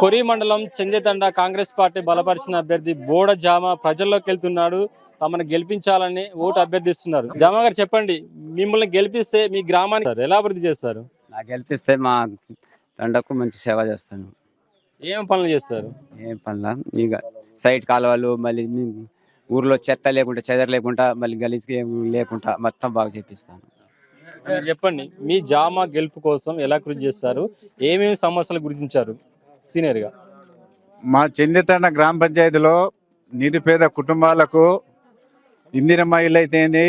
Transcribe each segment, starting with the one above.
కొరి మండలం చెంజతండ కాంగ్రెస్ పార్టీ బలపరిచిన అభ్యర్థి బోడ జామ ప్రజల్లోకి వెళ్తున్నాడు. తమను గెలిపించాలని ఓటు అభ్యర్థిస్తున్నారు. జామ గారు చెప్పండి, మిమ్మల్ని గెలిపిస్తే మీ గ్రామాన్ని ఎలా అభివృద్ధి చేస్తారు? నాకు గెలిపిస్తే మా తండకు మంచి సేవ చేస్తాను. ఏం పనులు చేస్తారు? ఏం పనుల ఇక సైడ్ కాలువలు, మళ్ళీ ఊర్లో చెత్త లేకుండా, చెదర లేకుండా, మళ్ళీ గలీజ్ లేకుండా మొత్తం బాగా చేపిస్తాను. చెప్పండి, మీ జామ గెలుపు కోసం ఎలా కృషి చేస్తారు? ఏమేమి సమస్యలు గుర్తించారు సీనియర్ గా? మా చెందితండ గ్రామ పంచాయతీలో నిరుపేద కుటుంబాలకు ఇందిరమ్మ ఇల్లు అయితేంది,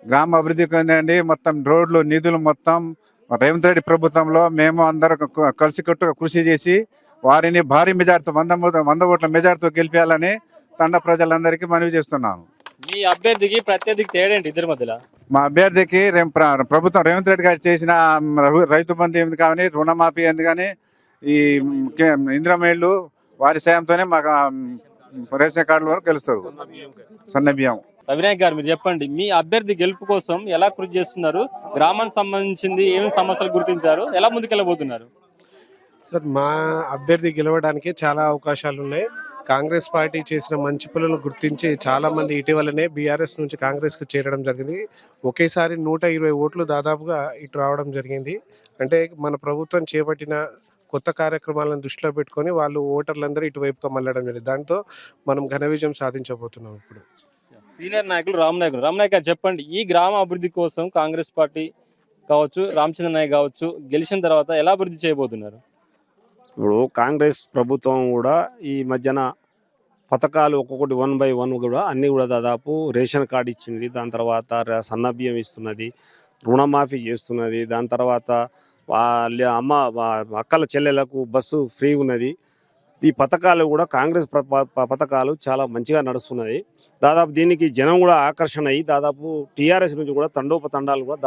గ్రామ అభివృద్ధికి ఉందండి. మొత్తం రోడ్లు, నిధులు మొత్తం రేవంత్ రెడ్డి ప్రభుత్వంలో మేము అందరం కలిసికట్టుగా కృషి చేసి వారిని భారీ మెజార్టీతో 100 ఓట్ల మెజార్టీతో గెలిపించాలని తండ ప్రజలందరికీ మనవి చేస్తున్నాను. మీ అభ్యర్థికి ప్రత్యర్థికి తేడా ఏంటి ఇద్దరి మధ్యలో? మా అభ్యర్థికి ప్రభుత్వం రేవంత్ రెడ్డి గారు చేసిన రైతు బంధు ఏంది కానీ, రుణమాఫీ ఏంది కానీ, ఈ ఇందిరమ్మ ఇళ్ళు వారి సాయంతోనే మాకు రేషన్ కార్డుల వరకు గెలుస్తారు. సన్న బియ్యం. అవినాయక్ గారు, మీరు చెప్పండి, మీ అభ్యర్థి గెలుపు కోసం ఎలా కృషి చేస్తున్నారు? గ్రామానికి సంబంధించింది ఏమి సమస్యలు గుర్తించారు? ఎలా ముందుకెళ్ళబోతున్నారు? సార్, మా అభ్యర్థి గెలవడానికి చాలా అవకాశాలు ఉన్నాయి. కాంగ్రెస్ పార్టీ చేసిన మంచి పనులను గుర్తించి చాలా మంది ఇటీవలనే బీఆర్ఎస్ నుంచి కాంగ్రెస్కు చేరడం జరిగింది. ఒకేసారి 120 ఓట్లు దాదాపుగా ఇటు రావడం జరిగింది. అంటే మన ప్రభుత్వం చేపట్టిన కొత్త కార్యక్రమాలను దృష్టిలో పెట్టుకొని వాళ్ళు ఓటర్లందరూ ఇటువైపుగా మళ్ళడం జరిగింది. దాంతో మనం ఘన విజయం సాధించబోతున్నాం. ఇప్పుడు సీనియర్ నాయకులు రామనాయక్ గారు చెప్పండి, ఈ గ్రామ అభివృద్ధి కోసం కాంగ్రెస్ పార్టీ కావచ్చు, రామచంద్ర నాయక్ కావచ్చు, గెలిచిన తర్వాత ఎలా అభివృద్ధి చేయబోతున్నారు? ఇప్పుడు కాంగ్రెస్ ప్రభుత్వం కూడా ఈ మధ్యన పథకాలు ఒక్కొక్కటి 1 by 1 కూడా అన్నీ కూడా దాదాపు రేషన్ కార్డు ఇచ్చింది. దాని తర్వాత సన్నబియ్యం ఇస్తున్నది, రుణమాఫీ చేస్తున్నది. దాని తర్వాత వాళ్ళ అక్కల చెల్లెలకు బస్సు ఫ్రీ ఉన్నది. ఈ పథకాలు కూడా కాంగ్రెస్ పథకాలు చాలా మంచిగా నడుస్తున్నాయి. దాదాపు దీనికి జనం కూడా ఆకర్షణ అయ్యి దాదాపు టీఆర్ఎస్ నుంచి కూడా తండోపతండాలు కూడా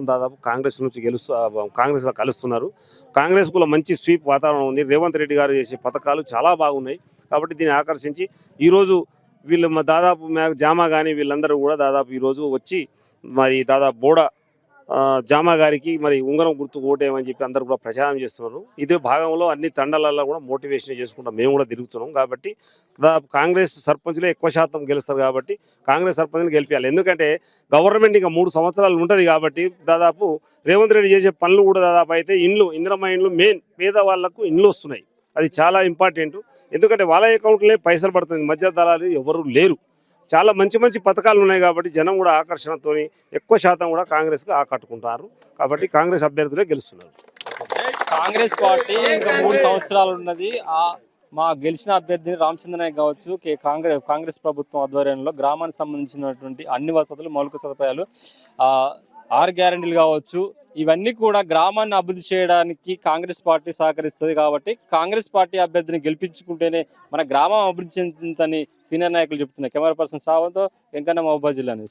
దాదాపు కాంగ్రెస్ నుంచి కాంగ్రెస్లో కలుస్తున్నారు. కాంగ్రెస్ కూడా మంచి స్వీప్ వాతావరణం ఉంది. రేవంత్ రెడ్డి గారు చేసే పథకాలు చాలా బాగున్నాయి. కాబట్టి దీన్ని ఆకర్షించి ఈరోజు వీళ్ళు దాదాపు జామా కానీ వీళ్ళందరూ కూడా దాదాపు ఈరోజు వచ్చి మరి దాదాపు బోడ జామా గారికి మరి ఉంగరం గుర్తు ఓటేయమని చెప్పి అందరూ కూడా ప్రచారం చేస్తున్నారు. ఇదే భాగంలో అన్ని తండాలలో కూడా మోటివేషన్ చేసుకుంటాం, మేము కూడా తిరుగుతున్నాం. కాబట్టి దాదాపు కాంగ్రెస్ సర్పంచ్లో ఎక్కువ శాతం గెలుస్తారు. కాబట్టి కాంగ్రెస్ సర్పంచ్ని గెలిపించాలి. ఎందుకంటే గవర్నమెంట్ ఇంకా 3 సంవత్సరాలు ఉంటుంది. కాబట్టి దాదాపు రేవంత్ రెడ్డి చేసే పనులు కూడా దాదాపు అయితే ఇందిరమ్మ ఇండ్లు మెయిన్ పేదవాళ్లకు ఇండ్లు వస్తున్నాయి. అది చాలా ఇంపార్టెంట్. ఎందుకంటే వాళ్ళ అకౌంట్లే పైసలు పడుతుంది, మధ్య దళాలు ఎవరు లేరు. చాలా మంచి పథకాలు ఉన్నాయి. కాబట్టి జనం కూడా ఆకర్షణతో ఎక్కువ శాతం కూడా కాంగ్రెస్కి ఆకట్టుకుంటారు. కాబట్టి కాంగ్రెస్ అభ్యర్థులే గెలుస్తున్నారు. కాంగ్రెస్ పార్టీ ఇంకా 3 సంవత్సరాలు ఉన్నది. మా గెలిచిన అభ్యర్థిని రామచంద్ర నాయక్ కావచ్చు, కాంగ్రెస్ ప్రభుత్వం ఆధ్వర్యంలో గ్రామానికి సంబంధించినటువంటి అన్ని వసతులు, మౌలిక సదుపాయాలు, 6 గ్యారెంటీలు కావచ్చు, ఇవన్నీ కూడా గ్రామాన్ని అభివృద్ధి చేయడానికి కాంగ్రెస్ పార్టీ సహకరిస్తుంది. కాబట్టి కాంగ్రెస్ పార్టీ అభ్యర్థిని గెలిపించుకుంటేనే మన గ్రామం అభివృద్ధి చెందుతుందని సీనియర్ నాయకులు చెప్తున్నారు. కెమెరా పర్సన్ సావంతో వెంకన్న, మహబూబాబాద్ జిల్లా నుంచి.